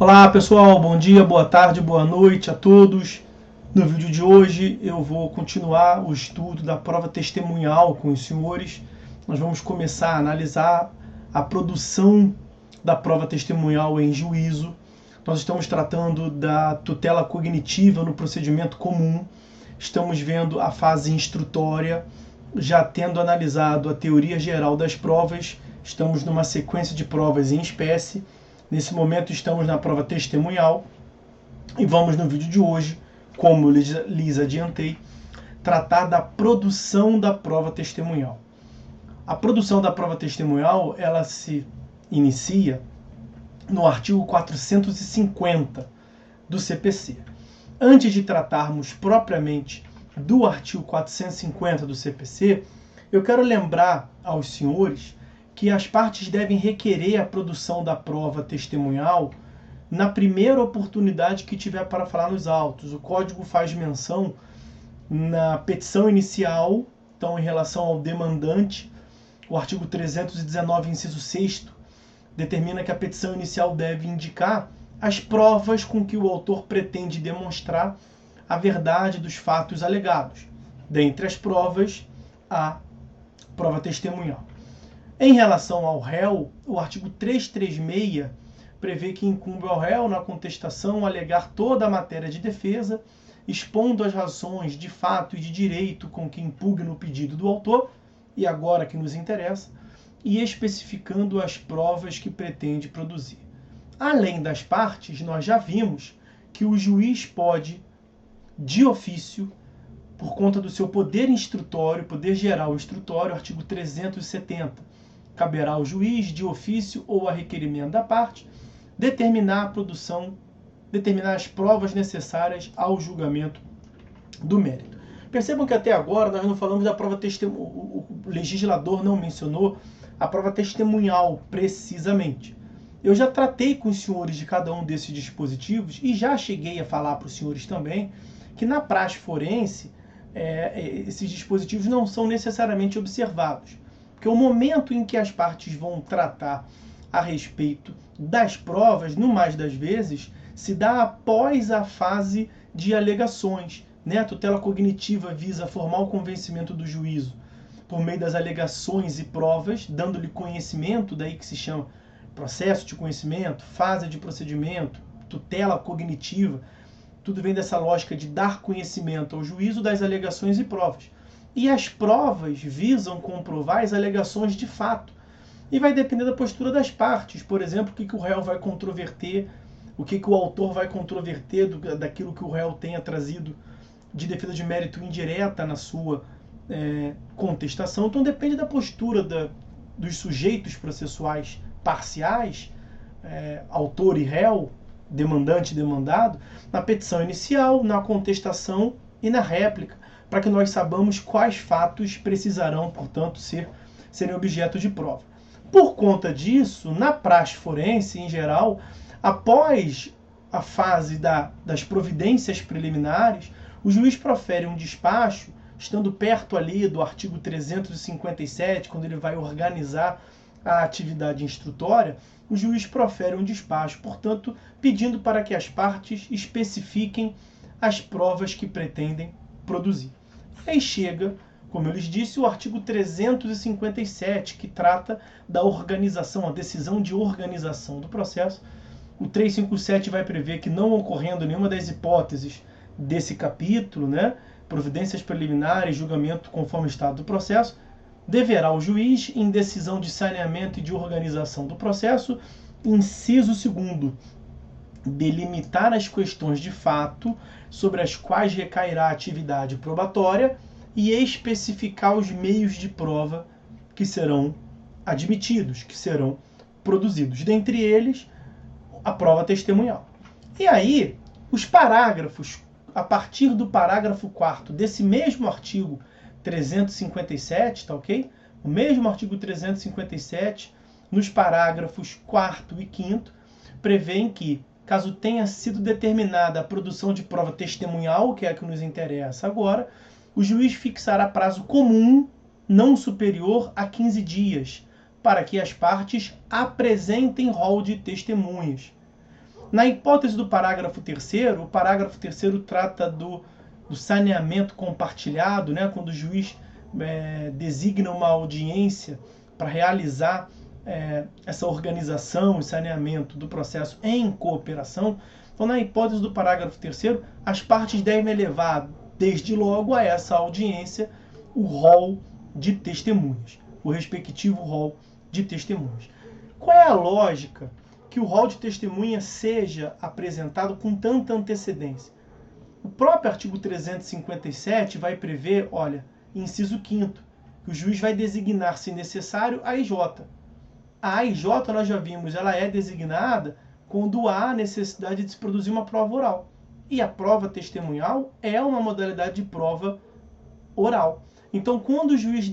Olá pessoal, bom dia, boa tarde, boa noite a todos. No vídeo de hoje eu vou continuar o estudo da prova testemunhal com os senhores. Nós vamos começar a analisar a produção da prova testemunhal em juízo. Nós estamos tratando da tutela cognitiva no procedimento comum. Estamos vendo a fase instrutória, já tendo analisado a teoria geral das provas. Estamos numa sequência de provas em espécie. Nesse momento estamos na prova testemunhal e vamos no vídeo de hoje, como eu lhes adiantei, tratar da produção da prova testemunhal. A produção da prova testemunhal, ela se inicia no artigo 450 do CPC. Antes de tratarmos propriamente do artigo 450 do CPC, eu quero lembrar aos senhores que as partes devem requerer a produção da prova testemunhal na primeira oportunidade que tiver para falar nos autos. O Código faz menção na petição inicial, então em relação ao demandante, o artigo 319, inciso 6º, determina que a petição inicial deve indicar as provas com que o autor pretende demonstrar a verdade dos fatos alegados. Dentre as provas, a prova testemunhal. Em relação ao réu, o artigo 336 prevê que incumbe ao réu, na contestação, alegar toda a matéria de defesa, expondo as razões de fato e de direito com que impugna o pedido do autor, e agora que nos interessa, e especificando as provas que pretende produzir. Além das partes, nós já vimos que o juiz pode, de ofício, por conta do seu poder instrutório, poder geral instrutório, artigo 370, caberá ao juiz, de ofício ou a requerimento da parte, determinar as provas necessárias ao julgamento do mérito. Percebam que até agora nós não falamos da prova testemunhal, o legislador não mencionou a prova testemunhal precisamente. Eu já tratei com os senhores de cada um desses dispositivos e já cheguei a falar para os senhores também que na praxe forense esses dispositivos não são necessariamente observados. Porque o momento em que as partes vão tratar a respeito das provas, no mais das vezes, se dá após a fase de alegações. A tutela cognitiva visa formar o convencimento do juízo por meio das alegações e provas, dando-lhe conhecimento, daí que se chama processo de conhecimento, fase de procedimento, tutela cognitiva. Tudo vem dessa lógica de dar conhecimento ao juízo das alegações e provas. E as provas visam comprovar as alegações de fato. E vai depender da postura das partes. Por exemplo, o que o réu vai controverter, o que o autor vai controverter daquilo que o réu tenha trazido de defesa de mérito indireta na sua contestação. Então depende da postura dos sujeitos processuais parciais, autor e réu, demandante e demandado, na petição inicial, na contestação e na réplica, para que nós saibamos quais fatos precisarão, portanto, serem objeto de prova. Por conta disso, na praxe forense, em geral, após a fase das providências preliminares, o juiz profere um despacho, estando perto ali do artigo 357, quando ele vai organizar a atividade instrutória, o juiz profere um despacho, portanto, pedindo para que as partes especifiquem as provas que pretendem produzir. Aí chega, como eu lhes disse, o artigo 357, que trata da organização, a decisão de organização do processo. O 357 vai prever que, não ocorrendo nenhuma das hipóteses desse capítulo, providências preliminares, julgamento conforme o estado do processo, deverá o juiz, em decisão de saneamento e de organização do processo, inciso 2º, delimitar as questões de fato sobre as quais recairá a atividade probatória e especificar os meios de prova que serão admitidos, que serão produzidos. Dentre eles, a prova testemunhal. E aí, os parágrafos, a partir do parágrafo 4º desse mesmo artigo 357, tá ok? O mesmo artigo 357, nos parágrafos 4º e 5º, prevêem que, caso tenha sido determinada a produção de prova testemunhal, que é a que nos interessa agora, o juiz fixará prazo comum não superior a 15 dias, para que as partes apresentem rol de testemunhas. Na hipótese do parágrafo 3º, o parágrafo 3º trata do saneamento compartilhado, né? Quando o juiz designa uma audiência para realizar essa organização e saneamento do processo em cooperação. Então, na hipótese do parágrafo 3º, as partes devem levar, desde logo, a essa audiência o rol de testemunhas, o respectivo rol de testemunhas. Qual é a lógica que o rol de testemunha seja apresentado com tanta antecedência? O próprio artigo 357 vai prever, olha, inciso 5º, que o juiz vai designar, se necessário, a AIJ. A AIJ, nós já vimos, ela é designada quando há necessidade de se produzir uma prova oral. E a prova testemunhal é uma modalidade de prova oral. Então, quando o juiz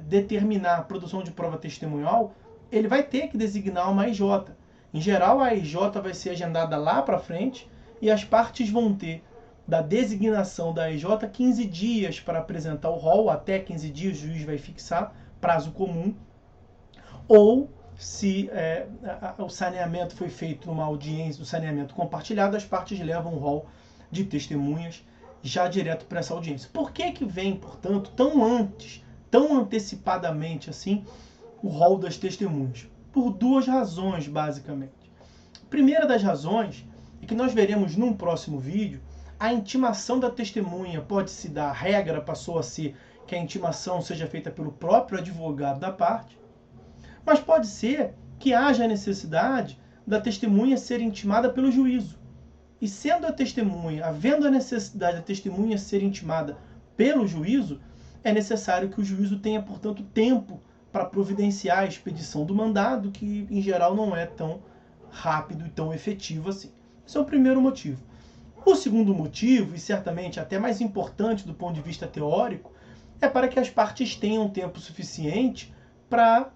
determinar a produção de prova testemunhal, ele vai ter que designar uma AIJ. Em geral, a AIJ vai ser agendada lá para frente e as partes vão ter, da designação da AIJ, 15 dias para apresentar o rol, até 15 dias o juiz vai fixar, prazo comum, ou se o saneamento foi feito numa audiência, o saneamento compartilhado, as partes levam o rol de testemunhas já direto para essa audiência. Por que vem, portanto, tão antecipadamente assim, o rol das testemunhas? Por duas razões, basicamente. A primeira das razões é que nós veremos num próximo vídeo, a intimação da testemunha pode se dar, a regra passou a ser que a intimação seja feita pelo próprio advogado da parte, mas pode ser que haja necessidade da testemunha ser intimada pelo juízo. E sendo a testemunha, havendo a necessidade da testemunha ser intimada pelo juízo, é necessário que o juízo tenha, portanto, tempo para providenciar a expedição do mandado, que em geral não é tão rápido e tão efetivo assim. Esse é o primeiro motivo. O segundo motivo, e certamente até mais importante do ponto de vista teórico, é para que as partes tenham tempo suficiente para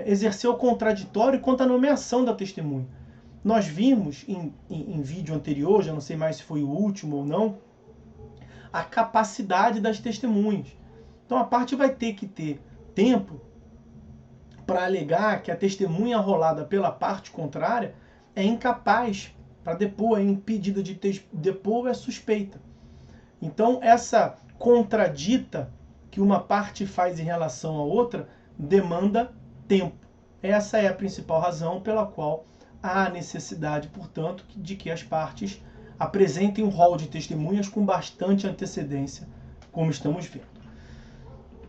exercer o contraditório quanto à nomeação da testemunha. Nós vimos em vídeo anterior, já não sei mais se foi o último ou não, a capacidade das testemunhas. Então a parte vai ter que ter tempo para alegar que a testemunha arrolada pela parte contrária é incapaz para depor, é impedida de depor, é suspeita. Então essa contradita que uma parte faz em relação à outra demanda tempo. Essa é a principal razão pela qual há necessidade, portanto, de que as partes apresentem um rol de testemunhas com bastante antecedência, como estamos vendo.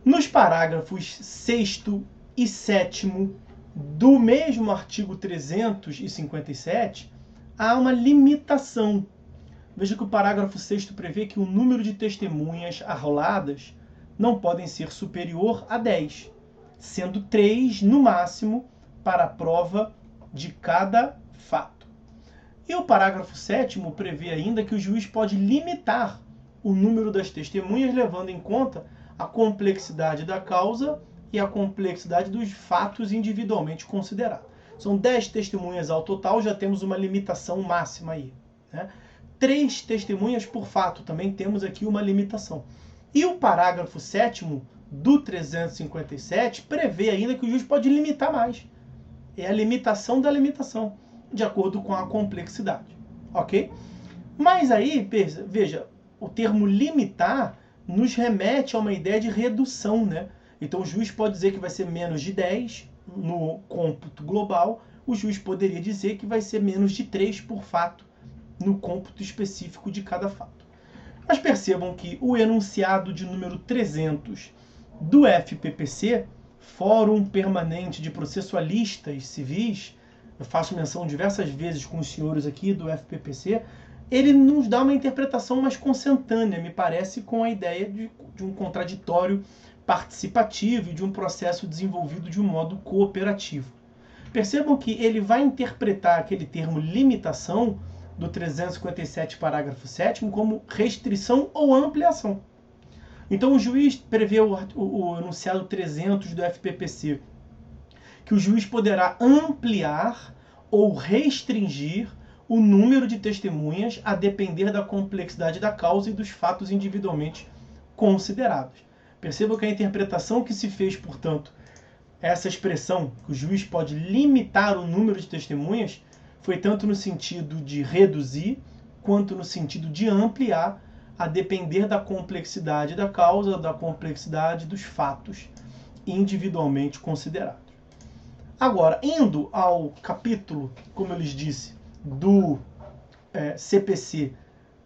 Nos parágrafos 6º e 7º do mesmo artigo 357, há uma limitação. Veja que o parágrafo 6º prevê que o número de testemunhas arroladas não podem ser superior a 10, sendo 3 no máximo para a prova de cada fato. E o parágrafo 7º prevê ainda que o juiz pode limitar o número das testemunhas, levando em conta a complexidade da causa e a complexidade dos fatos individualmente considerados. São 10 testemunhas ao total, já temos uma limitação máxima aí, né? 3 testemunhas por fato, também temos aqui uma limitação. E o parágrafo 7º do 357 prevê ainda que o juiz pode limitar mais. É a limitação da limitação, de acordo com a complexidade, ok? Mas aí, veja, o termo limitar nos remete a uma ideia de redução, né? Então o juiz pode dizer que vai ser menos de 10 no cômputo global, o juiz poderia dizer que vai ser menos de 3 por fato no cômputo específico de cada fato. Mas percebam que o enunciado de número 300 do FPPC, Fórum Permanente de Processualistas Civis, eu faço menção diversas vezes com os senhores aqui do FPPC, ele nos dá uma interpretação mais consentânea, me parece, com a ideia de um contraditório participativo e de um processo desenvolvido de um modo cooperativo. Percebam que ele vai interpretar aquele termo limitação do 357, parágrafo 7º, como restrição ou ampliação. Então o juiz prevê o enunciado 300 do FPPC, que o juiz poderá ampliar ou restringir o número de testemunhas a depender da complexidade da causa e dos fatos individualmente considerados. Percebam que a interpretação que se fez, portanto, essa expressão, que o juiz pode limitar o número de testemunhas, foi tanto no sentido de reduzir, quanto no sentido de ampliar, a depender da complexidade da causa, da complexidade dos fatos individualmente considerados. Agora, indo ao capítulo, como eu lhes disse, do CPC,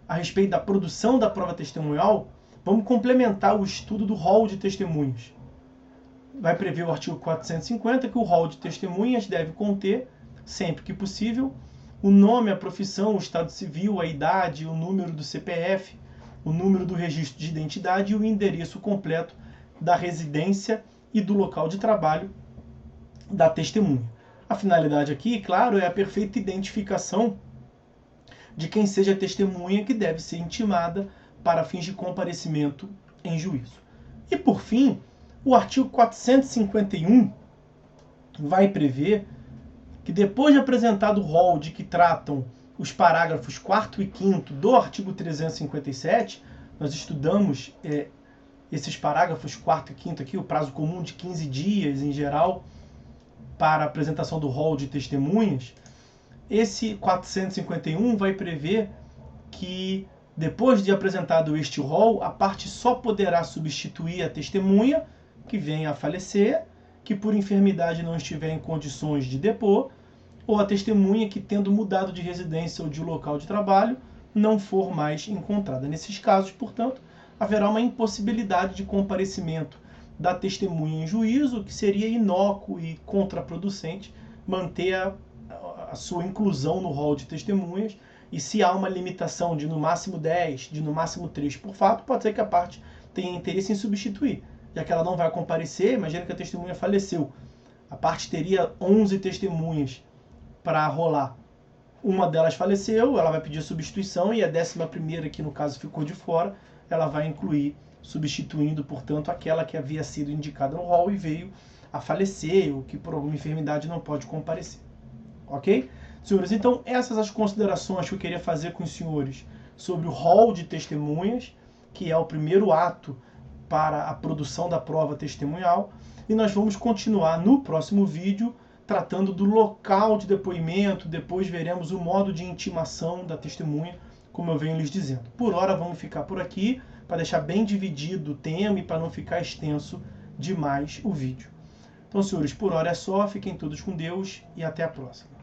a respeito da produção da prova testemunhal, vamos complementar o estudo do rol de testemunhas. Vai prever o artigo 450 que o rol de testemunhas deve conter, sempre que possível, o nome, a profissão, o estado civil, a idade, o número do CPF, o número do registro de identidade e o endereço completo da residência e do local de trabalho da testemunha. A finalidade aqui, claro, é a perfeita identificação de quem seja a testemunha que deve ser intimada para fins de comparecimento em juízo. E, por fim, o artigo 451 vai prever que, depois de apresentado o rol de que tratam os parágrafos 4º e 5º do artigo 357, nós estudamos esses parágrafos 4º e 5º aqui, o prazo comum de 15 dias em geral para a apresentação do rol de testemunhas. Esse 451 vai prever que, depois de apresentado este rol, a parte só poderá substituir a testemunha que venha a falecer, que por enfermidade não estiver em condições de depor, ou a testemunha que, tendo mudado de residência ou de local de trabalho, não for mais encontrada. Nesses casos, portanto, haverá uma impossibilidade de comparecimento da testemunha em juízo, que seria inócuo e contraproducente manter a sua inclusão no rol de testemunhas, e se há uma limitação de no máximo 10, de no máximo 3 por fato, pode ser que a parte tenha interesse em substituir. Já que ela não vai comparecer, imagina que a testemunha faleceu. A parte teria 11 testemunhas para rolar. Uma delas faleceu, ela vai pedir substituição, e a 11ª, que no caso ficou de fora, ela vai incluir, substituindo, portanto, aquela que havia sido indicada no rol e veio a falecer, ou que por alguma enfermidade não pode comparecer. Ok? Senhores, então essas as considerações que eu queria fazer com os senhores sobre o rol de testemunhas, que é o primeiro ato para a produção da prova testemunhal, e nós vamos continuar no próximo vídeo tratando do local de depoimento. Depois veremos o modo de intimação da testemunha, como eu venho lhes dizendo. Por hora vamos ficar por aqui, para deixar bem dividido o tema e para não ficar extenso demais o vídeo. Então, senhores, por hora é só, fiquem todos com Deus e até a próxima.